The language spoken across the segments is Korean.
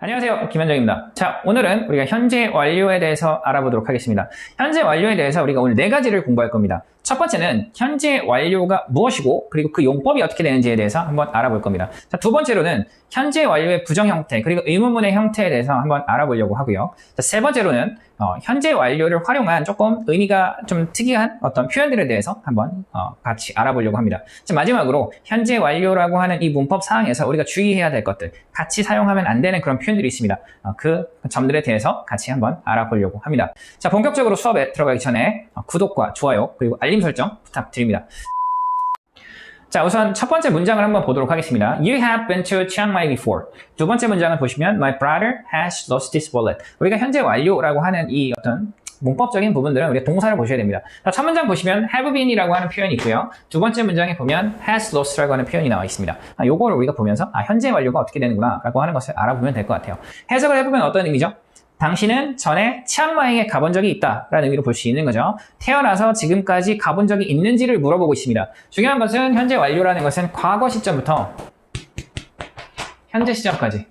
안녕하세요, 김현정입니다. 자, 오늘은 우리가 현재 완료에 대해서 알아보도록 하겠습니다. 현재 완료에 대해서 우리가 오늘 4가지를 공부할 겁니다. 첫 번째는 현재 완료가 무엇이고 그리고 그 용법이 어떻게 되는지에 대해서 한번 알아볼 겁니다. 자, 두 번째로는 현재 완료의 부정 형태 그리고 의문문의 형태에 대해서 한번 알아보려고 하고요. 자, 세 번째로는 현재 완료를 활용한 조금 의미가 좀 특이한 어떤 표현들에 대해서 한번 같이 알아보려고 합니다. 자, 마지막으로 현재 완료라고 하는 이 문법 사항에서 우리가 주의해야 될 것들, 같이 사용하면 안 되는 그런 표현들이 있습니다. 그 점들에 대해서 같이 한번 알아보려고 합니다. 자, 본격적으로 수업에 들어가기 전에 구독과 좋아요 그리고 알림 설정 부탁드립니다. 자, 우선 첫 번째 문장을 한번 보도록 하겠습니다. You have been to Chiang Mai before. 두 번째 문장을 보시면 My brother has lost his wallet. 우리가 현재 완료라고 하는 이 어떤 문법적인 부분들은 우리가 동사를 보셔야 됩니다. 자, 첫 문장 보시면 have been이라고 하는 표현이 있고요. 두 번째 문장에 보면 has lost라고 하는 표현이 나와 있습니다. 요거를 우리가 보면서 현재 완료가 어떻게 되는구나 라고 하는 것을 알아보면 될 것 같아요. 해석을 해보면 어떤 의미죠? 당신은 전에 치앙마이에 가본 적이 있다라는 의미로 볼 수 있는 거죠. 태어나서 지금까지 가본 적이 있는지를 물어보고 있습니다. 중요한 것은 현재 완료라는 것은 과거 시점부터 현재 시점까지.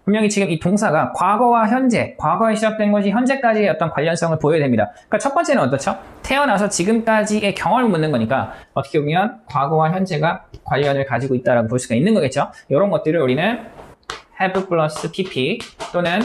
분명히 지금 이 동사가 과거와 현재, 과거에 시작된 것이 현재까지의 어떤 관련성을 보여야 됩니다. 그러니까 첫 번째는 어떻죠? 태어나서 지금까지의 경험을 묻는 거니까 어떻게 보면 과거와 현재가 관련을 가지고 있다라고 볼 수가 있는 거겠죠. 이런 것들을 우리는 have 플러스 pp 또는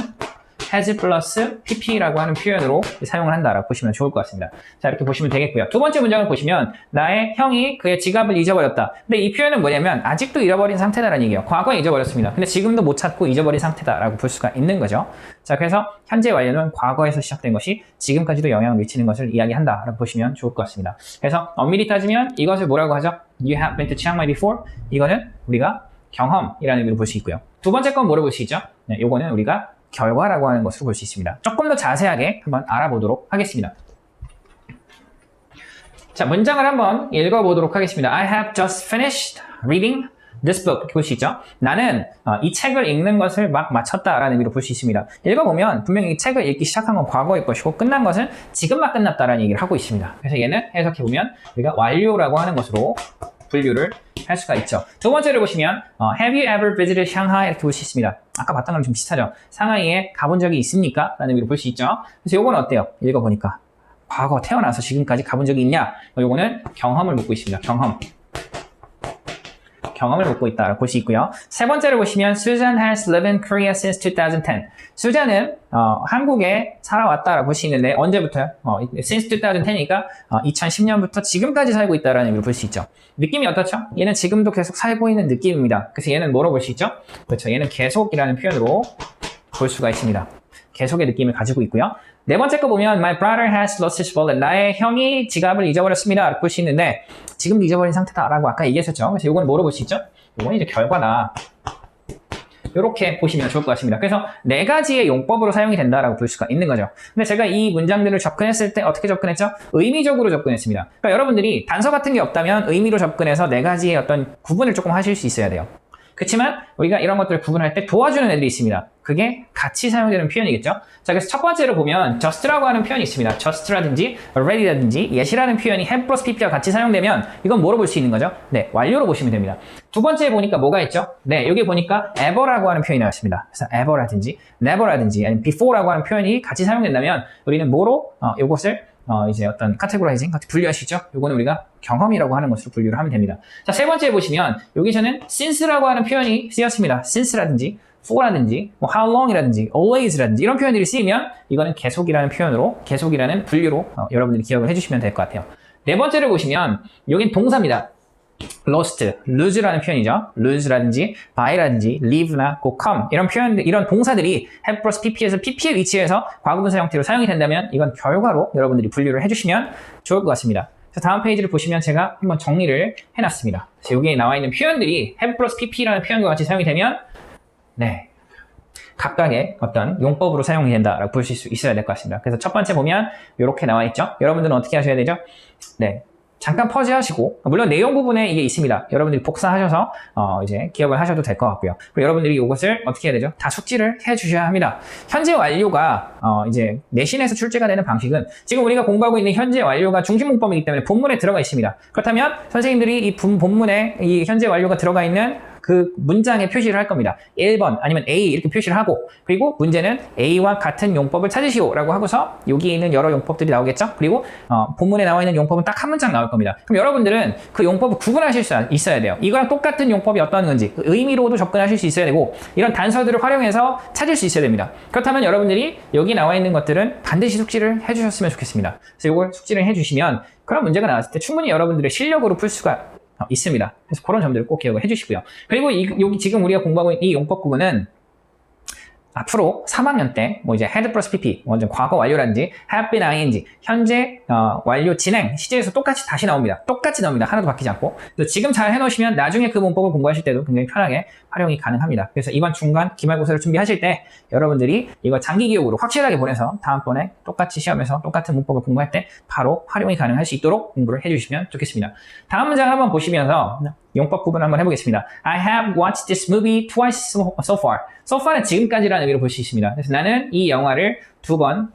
has 플러스 pp라고 하는 표현으로 사용을 한다라고 보시면 좋을 것 같습니다. 자, 이렇게 보시면 되겠고요. 두 번째 문장을 보시면 나의 형이 그의 지갑을 잊어버렸다. 근데 이 표현은 뭐냐면 아직도 잃어버린 상태다라는 얘기예요. 과거에 잊어버렸습니다. 근데 지금도 못 찾고 잊어버린 상태다라고 볼 수가 있는 거죠. 자, 그래서 현재 완료는 과거에서 시작된 것이 지금까지도 영향을 미치는 것을 이야기한다라고 보시면 좋을 것 같습니다. 그래서 엄밀히 따지면 이것을 뭐라고 하죠? You have been to Chiang Mai before. 이거는 우리가 경험이라는 의미로 볼 수 있고요. 두 번째 건 뭐로 볼 수 있죠? 네, 요거는 우리가 결과라고 하는 것으로 볼 수 있습니다. 조금 더 자세하게 한번 알아보도록 하겠습니다. 자, 문장을 한번 읽어보도록 하겠습니다. I have just finished reading this book. 이렇게 볼 수 있죠? 나는 이 책을 읽는 것을 막 마쳤다라는 의미로 볼 수 있습니다. 읽어보면 분명히 이 책을 읽기 시작한 건 과거일 것이고 끝난 것은 지금 막 끝났다라는 얘기를 하고 있습니다. 그래서 얘는 해석해보면 우리가 완료라고 하는 것으로 분류를 할 수가 있죠. 두 번째를 보시면 Have you ever visited Shanghai? 이렇게 볼 수 있습니다. 아까 봤던 거랑 좀 비슷하죠. 상하이에 가본 적이 있습니까? 라는 의미로 볼 수 있죠. 그래서 요건 어때요? 읽어보니까 과거 태어나서 지금까지 가본 적이 있냐? 요거는 경험을 묻고 있습니다. 경험을 묻고 있다라고 볼 수 있고요. 세 번째를 보시면 Susan has lived in Korea since 2010. 수잔은 한국에 살아왔다라고 볼 수 있는데 언제부터요? since 2010이니까 2010년부터 지금까지 살고 있다라는 의미로 볼 수 있죠. 느낌이 어떻죠? 얘는 지금도 계속 살고 있는 느낌입니다. 그래서 얘는 뭐로 볼 수 있죠? 그렇죠. 얘는 계속이라는 표현으로 볼 수가 있습니다. 계속의 느낌을 가지고 있고요. 네 번째 거 보면 My brother has lost his wallet. 나의 형이 지갑을 잊어버렸습니다. 볼 수 있는데 지금도 잊어버린 상태다라고 아까 얘기했었죠. 그래서 이건 뭐로 볼 수 있죠? 이건 이제 결과다. 이렇게 보시면 좋을 것 같습니다. 그래서 4가지의 용법으로 사용이 된다라고 볼 수가 있는 거죠. 근데 제가 이 문장들을 접근했을 때 어떻게 접근했죠? 의미적으로 접근했습니다. 그러니까 여러분들이 단서 같은 게 없다면 의미로 접근해서 4가지의 어떤 구분을 조금 하실 수 있어야 돼요. 그렇지만 우리가 이런 것들을 구분할 때 도와주는 애들이 있습니다. 그게 같이 사용되는 표현이겠죠. 자, 그래서 첫 번째로 보면 just라고 하는 표현이 있습니다. just라든지 already라든지 yet이라는 표현이 have plus pp와 같이 사용되면 이건 뭐로 볼 수 있는 거죠? 네, 완료로 보시면 됩니다. 두 번째에 보니까 뭐가 있죠? 네, 여기 보니까 ever라고 하는 표현이 나왔습니다. 그래서 ever라든지 never라든지 아니면 before라고 하는 표현이 같이 사용된다면 우리는 뭐로 이것을 이제 어떤 카테고라이징 같이 분류하시죠? 요거는 우리가 경험이라고 하는 것으로 분류를 하면 됩니다. 자, 세 번째 보시면 여기서는 since라고 하는 표현이 쓰였습니다. since라든지 for라든지 뭐 how long이라든지 always라든지 이런 표현들이 쓰이면 이거는 계속이라는 표현으로 계속이라는 분류로 여러분들이 기억을 해주시면 될 것 같아요. 네 번째를 보시면 여긴 동사입니다. lost, lose라는 표현이죠. lose라든지 buy라든지 leave나 go come 이런 표현들, 이런 동사들이 have plus pp에서 pp의 위치에서 과거분사 형태로 사용이 된다면 이건 결과로 여러분들이 분류를 해주시면 좋을 것 같습니다. 그래서 다음 페이지를 보시면 제가 한번 정리를 해놨습니다. 그래서 여기에 나와 있는 표현들이 have plus pp라는 표현과 같이 사용이 되면 네, 각각의 어떤 용법으로 사용이 된다라고 보실 수 있어야 될 것 같습니다. 그래서 첫 번째 보면 이렇게 나와 있죠. 여러분들은 어떻게 하셔야 되죠? 네. 잠깐 퍼즈하시고 물론 내용 부분에 이게 있습니다. 여러분들이 복사하셔서 이제 기억을 하셔도 될 것 같고요. 그리고 여러분들이 이것을 어떻게 해야 되죠? 다 숙지를 해 주셔야 합니다. 현재 완료가 이제 내신에서 출제가 되는 방식은 지금 우리가 공부하고 있는 현재 완료가 중심 문법이기 때문에 본문에 들어가 있습니다. 그렇다면 선생님들이 이 본문에 이 현재 완료가 들어가 있는 그 문장에 표시를 할 겁니다. 1번 아니면 A 이렇게 표시를 하고 그리고 문제는 A와 같은 용법을 찾으시오 라고 하고서 여기에 있는 여러 용법들이 나오겠죠? 그리고 본문에 나와 있는 용법은 딱 한 문장 나올 겁니다. 그럼 여러분들은 그 용법을 구분하실 수 있어야 돼요. 이거랑 똑같은 용법이 어떤 건지 그 의미로도 접근하실 수 있어야 되고 이런 단서들을 활용해서 찾을 수 있어야 됩니다. 그렇다면 여러분들이 여기 나와 있는 것들은 반드시 숙지를 해주셨으면 좋겠습니다. 그래서 이걸 숙지를 해주시면 그런 문제가 나왔을 때 충분히 여러분들의 실력으로 풀 수가 있습니다. 그래서 그런 점들을 꼭 기억을 해주시고요. 그리고 여기 지금 우리가 공부하고 있는 이 용법 구문은 앞으로 3학년 때 뭐 이제 had 플러스 pp 완전 과거 완료라든지 have been ing 현재 완료 진행 시제에서 똑같이 다시 나옵니다. 똑같이 나옵니다. 하나도 바뀌지 않고. 그래서 지금 잘 해놓으시면 나중에 그 문법을 공부하실 때도 굉장히 편하게 활용이 가능합니다. 그래서 이번 중간 기말고사를 준비하실 때 여러분들이 이거 장기 기억으로 확실하게 보내서 다음번에 똑같이 시험에서 똑같은 문법을 공부할 때 바로 활용이 가능할 수 있도록 공부를 해주시면 좋겠습니다. 다음 문장 한번 보시면서 용법 구분 한번 해보겠습니다. I have watched this movie twice so far. So far는 지금까지라는 의미로 볼 수 있습니다. 그래서 나는 이 영화를 2번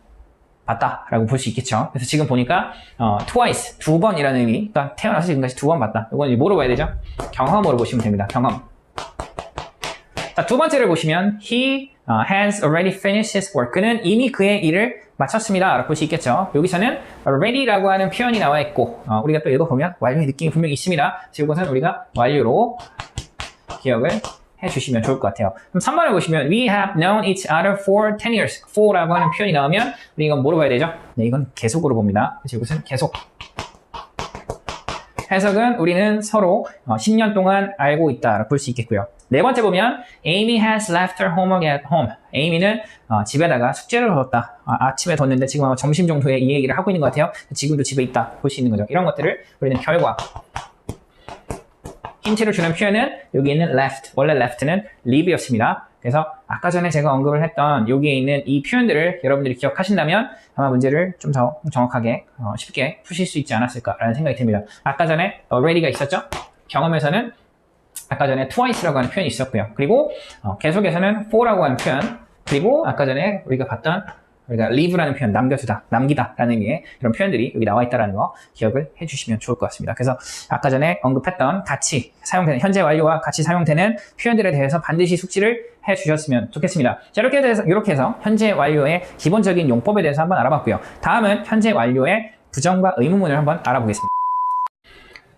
봤다라고 볼 수 있겠죠. 그래서 지금 보니까 twice, 2번이라는 의미, 그러니까 태어나서 지금까지 2번 봤다. 이건 이제 뭐로 봐야 되죠? 경험으로 보시면 됩니다. 경험. 자, 두 번째를 보시면 he has already finished his work. 그는 이미 그의 일을 마쳤습니다. 라고 볼 수 있겠죠. 여기서는 already라고 하는 표현이 나와 있고 우리가 또 읽어보면 완료의 느낌이 분명히 있습니다. 그래서 이것은 우리가 완료로 기억을 해주시면 좋을 것 같아요. 그럼 3번을 보시면 we have known each other for 10 years. for라고 하는 표현이 나오면 우리 이건 뭐로 봐야 되죠? 네, 이건 계속으로 봅니다. 그래서 이것은 계속. 해석은 우리는 서로 10년 동안 알고 있다라고 볼 수 있겠고요. 네 번째 보면 Amy has left her homework at home. Amy는 집에다가 숙제를 뒀다. 아침에 뒀는데 지금 아마 점심 정도에 이 얘기를 하고 있는 것 같아요. 지금도 집에 있다 볼 수 있는 거죠. 이런 것들을 우리는 결과 힌트를 주는 표현은 여기 있는 left. 원래 left는 leave였습니다. 그래서 아까 전에 제가 언급을 했던 여기에 있는 이 표현들을 여러분들이 기억하신다면 아마 문제를 좀 더 정확하게 쉽게 푸실 수 있지 않았을까라는 생각이 듭니다. 아까 전에 already가 있었죠? 경험에서는 아까 전에 twice라고 하는 표현이 있었고요. 그리고 계속에서는 for라고 하는 표현 그리고 아까 전에 우리가 봤던 우리가 leave라는 표현, 남겨두다, 남기다라는 의미의 이런 표현들이 여기 나와 있다는 거 기억을 해주시면 좋을 것 같습니다. 그래서 아까 전에 언급했던 같이 사용되는, 현재 완료와 같이 사용되는 표현들에 대해서 반드시 숙지를 해주셨으면 좋겠습니다. 자, 이렇게 해서 현재 완료의 기본적인 용법에 대해서 한번 알아봤고요. 다음은 현재 완료의 부정과 의문문을 한번 알아보겠습니다.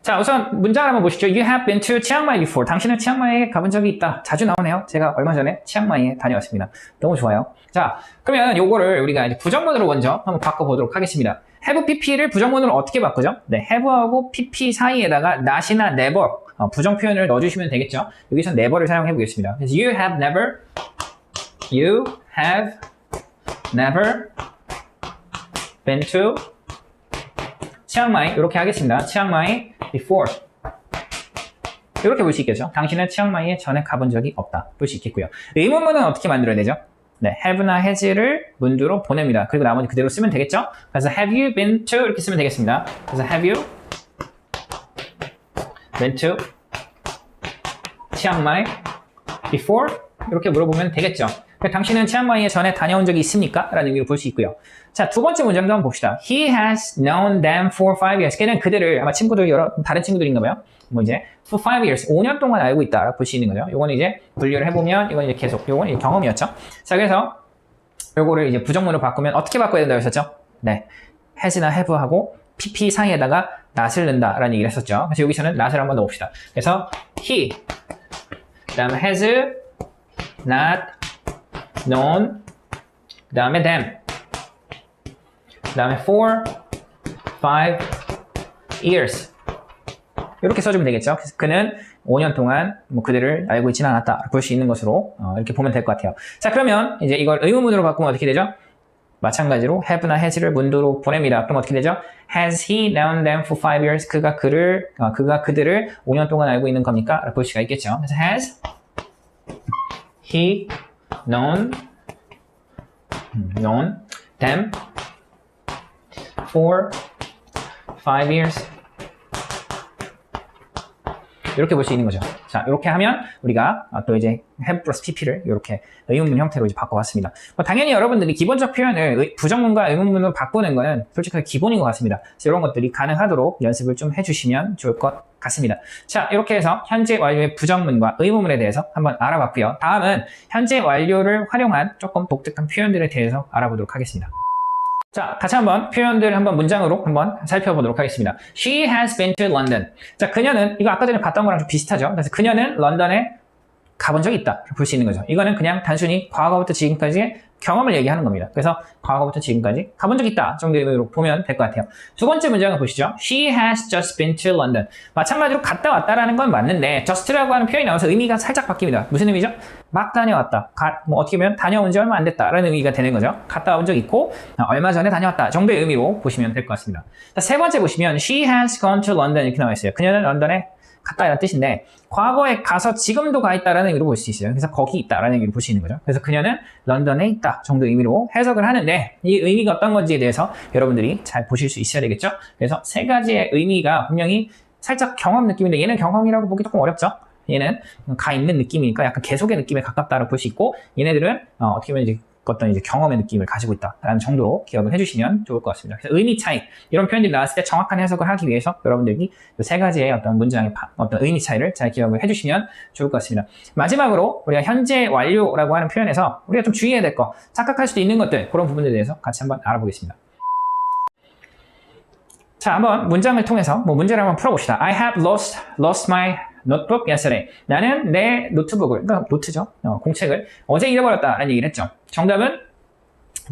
자, 우선 문장을 한번 보시죠. You have been to 치앙마이 before. 당신은 치앙마이에 가본 적이 있다. 자주 나오네요. 제가 얼마 전에 치앙마이에 다녀왔습니다. 너무 좋아요. 자, 그러면 요거를 우리가 이제 부정문으로 먼저 한번 바꿔보도록 하겠습니다. have pp를 부정문으로 어떻게 바꾸죠? 네, have하고 pp 사이에다가 not이나 never 부정 표현을 넣어주시면 되겠죠. 여기서 never를 사용해 보겠습니다. 그래서 you have never been to 치앙마이 이렇게 하겠습니다. 치앙마이 before 이렇게 볼 수 있겠죠. 당신은 치앙마이에 전에 가본 적이 없다 볼 수 있겠고요. 의문문은 어떻게 만들어야 되죠? 네, have나 has를 문두로 보냅니다. 그리고 나머지 그대로 쓰면 되겠죠. 그래서 have you been to 이렇게 쓰면 되겠습니다. 그래서 have you been to 치앙마이 before 이렇게 물어보면 되겠죠. 당신은 치앙마이에 전에 다녀온 적이 있습니까? 라는 의미로 볼 수 있고요. 자, 두 번째 문장도 한번 봅시다. He has known them for 5 years. 걔는 그들을 아마 친구들 다른 친구들인가 봐요. 뭐 이제 for 5 years 5년 동안 알고 있다라고 볼 수 있는 거죠. 요거는 이제 분류를 해보면 이건 이제 계속 요건 이제 경험이었죠. 자, 그래서 요거를 이제 부정문으로 바꾸면 어떻게 바꿔야 된다고 했었죠? 네, has나 have하고 pp 사이에다가 not을 넣는다라는 얘기를 했었죠. 그래서 여기서는 not을 한번 넣어봅시다. 그래서 he 그다음에 has not known 그 다음에 them 그 다음에 for 5 years 이렇게 써주면 되겠죠. 그래서 그는 5년 동안 뭐 그들을 알고 있지는 않았다 볼 수 있는 것으로 이렇게 보면 될 것 같아요. 자, 그러면 이제 이걸 의문문으로 바꾸면 어떻게 되죠? 마찬가지로 have나 has를 문두로 보냅니다. 그럼 어떻게 되죠? Has he known them for 5 years? 그가 그들을 5년 동안 알고 있는 겁니까? 라고 볼 수가 있겠죠. 그래서 has he known them for 5 years 이렇게 볼 수 있는 거죠. 자, 이렇게 하면 우리가 또 이제 have 플러스 pp를 이렇게 의문문 형태로 이제 바꿔봤습니다. 당연히 여러분들이 기본적 표현을 부정문과 의문문으로 바꾸는 거는 솔직하게 기본인 것 같습니다. 그래서 이런 것들이 가능하도록 연습을 좀 해주시면 좋을 것 같습니다. 자, 이렇게 해서 현재 완료의 부정문과 의문문에 대해서 한번 알아봤고요. 다음은 현재 완료를 활용한 조금 독특한 표현들에 대해서 알아보도록 하겠습니다. 자, 같이 한번 표현들을 한번 문장으로 한번 살펴보도록 하겠습니다. She has been to London. 자, 그녀는, 이거 아까 전에 봤던 거랑 좀 비슷하죠? 그래서 그녀는 런던에 가본 적이 있다. 볼 수 있는 거죠. 이거는 그냥 단순히 과거부터 지금까지의 경험을 얘기하는 겁니다. 그래서 과거부터 지금까지 가본 적이 있다 정도로 보면 될 것 같아요. 두 번째 문장을 보시죠. She has just been to London. 마찬가지로 갔다 왔다라는 건 맞는데 just라고 하는 표현이 나와서 의미가 살짝 바뀝니다. 무슨 의미죠? 막 다녀왔다. 뭐 어떻게 보면 다녀온 지 얼마 안 됐다라는 의미가 되는 거죠. 갔다 온 적 있고 얼마 전에 다녀왔다 정도의 의미로 보시면 될 것 같습니다. 자, 세 번째 보시면 She has gone to London 이렇게 나와 있어요. 그녀는 런던에 갔다 이런 뜻인데 과거에 가서 지금도 가 있다라는 의미로 볼 수 있어요. 그래서 거기 있다라는 의미로 볼 수 있는 거죠. 그래서 그녀는 런던에 있다 정도 의미로 해석을 하는데 이 의미가 어떤 건지에 대해서 여러분들이 잘 보실 수 있어야 되겠죠. 그래서 세 가지의 의미가 분명히 살짝 경험 느낌인데 얘는 경험이라고 보기 조금 어렵죠. 얘는 가 있는 느낌이니까 약간 계속의 느낌에 가깝다고 볼 수 있고 얘네들은 어떻게 보면 이제 어떤 이제 경험의 느낌을 가지고 있다라는 정도로 기억을 해주시면 좋을 것 같습니다. 그래서 의미 차이 이런 표현들이 나왔을 때 정확한 해석을 하기 위해서 여러분들이 이 세 가지의 어떤 문장의 어떤 의미 차이를 잘 기억을 해주시면 좋을 것 같습니다. 마지막으로 우리가 현재 완료라고 하는 표현에서 우리가 좀 주의해야 될 거, 착각할 수도 있는 것들 그런 부분들에 대해서 같이 한번 알아보겠습니다. 자, 한번 문장을 통해서 문제를 한번 풀어봅시다. I have lost my notebook yesterday. 나는 내 노트북을, 그러니까 노트죠. 공책을 어제 잃어버렸다라는 얘기를 했죠. 정답은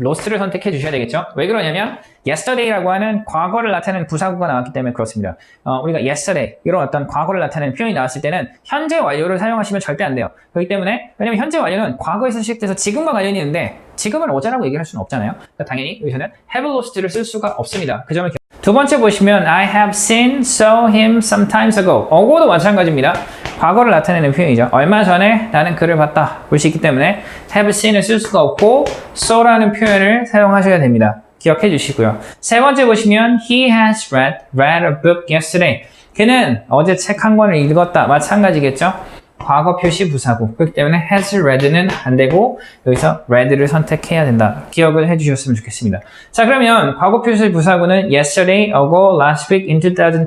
lost를 선택해 주셔야 되겠죠. 왜 그러냐면 yesterday라고 하는 과거를 나타내는 부사구가 나왔기 때문에 그렇습니다. 우리가 yesterday 이런 어떤 과거를 나타내는 표현이 나왔을 때는 현재 완료를 사용하시면 절대 안 돼요. 그렇기 때문에 왜냐면 현재 완료는 과거에서 시작돼서 지금과 관련이 있는데 지금은 어제라고 얘기할 수는 없잖아요. 그러니까 당연히 여기서는 have lost를 쓸 수가 없습니다. 그 점을 두 번째 보시면 I have seen, saw him sometimes ago. 어고도 마찬가지입니다. 과거를 나타내는 표현이죠. 얼마 전에 나는 그를 봤다. 볼 수 있기 때문에 have seen을 쓸 수가 없고 saw라는 표현을 사용하셔야 됩니다. 기억해 주시고요. 세 번째 보시면 he has read a book yesterday. 그는 어제 책 한 권을 읽었다. 마찬가지겠죠. 과거 표시 부사구. 그렇기 때문에 has read는 안 되고 여기서 read를 선택해야 된다. 기억을 해주셨으면 좋겠습니다. 자, 그러면 과거 표시 부사구는 yesterday, ago, last week, in 2010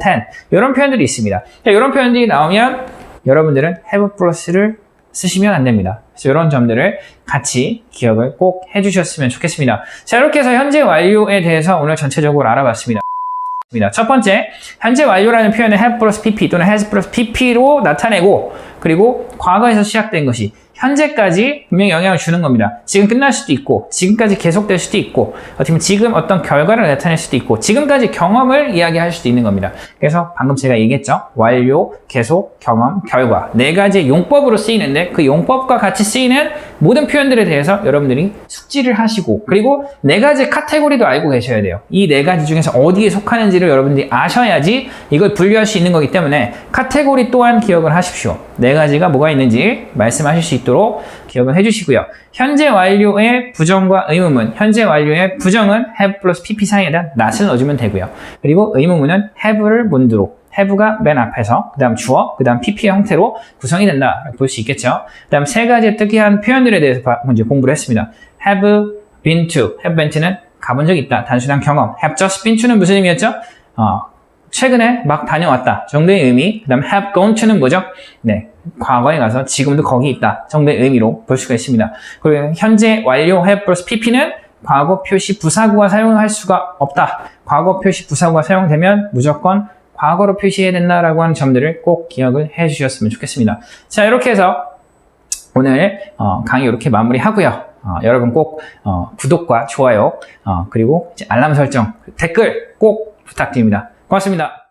이런 표현들이 있습니다. 자, 이런 표현들이 나오면 여러분들은 have plus를 쓰시면 안 됩니다. 그래서 이런 점들을 같이 기억을 꼭 해주셨으면 좋겠습니다. 자, 이렇게 해서 현재 완료에 대해서 오늘 전체적으로 알아봤습니다. 첫 번째, 현재 완료라는 표현은 have plus pp 또는 has plus pp로 나타내고 그리고 과거에서 시작된 것이 현재까지 분명히 영향을 주는 겁니다. 지금 끝날 수도 있고 지금까지 계속될 수도 있고 어떻게 보면 지금 어떤 결과를 나타낼 수도 있고 지금까지 경험을 이야기할 수도 있는 겁니다. 그래서 방금 제가 얘기했죠. 완료, 계속, 경험, 결과 네 가지의 용법으로 쓰이는데 그 용법과 같이 쓰이는 모든 표현들에 대해서 여러분들이 숙지를 하시고 그리고 네 가지 카테고리도 알고 계셔야 돼요. 이 네 가지 중에서 어디에 속하는지를 여러분들이 아셔야지 이걸 분류할 수 있는 거기 때문에 카테고리 또한 기억을 하십시오. 네 가지가 뭐가 있는지 말씀하실 수 있도록 기억을 해주시고요. 현재 완료의 부정과 의문문, 현재 완료의 부정은 have plus pp 사이에다 not을 넣어주면 되고요. 그리고 의문문은 have를 문두로, have가 맨 앞에서, 그 다음 주어, 그 다음 pp의 형태로 구성이 된다 볼 수 있겠죠. 그 다음 세 가지의 특이한 표현들에 대해서 먼저 공부를 했습니다. have been to, have been to는 가본 적이 있다, 단순한 경험. have just been to는 무슨 의미였죠? 최근에 막 다녀왔다 정도의 의미. 그 다음 have gone to는 뭐죠? 네, 과거에 가서 지금도 거기 있다 정도의 의미로 볼 수가 있습니다. 그리고 현재 완료 have plus pp는 과거 표시 부사구가 사용할 수가 없다. 과거 표시 부사구가 사용되면 무조건 과거로 표시해야 된다라고 하는 점들을 꼭 기억을 해 주셨으면 좋겠습니다. 자, 이렇게 해서 오늘 강의 이렇게 마무리하고요. 여러분 꼭 구독과 좋아요 그리고 알람 설정, 댓글 꼭 부탁드립니다. 고맙습니다.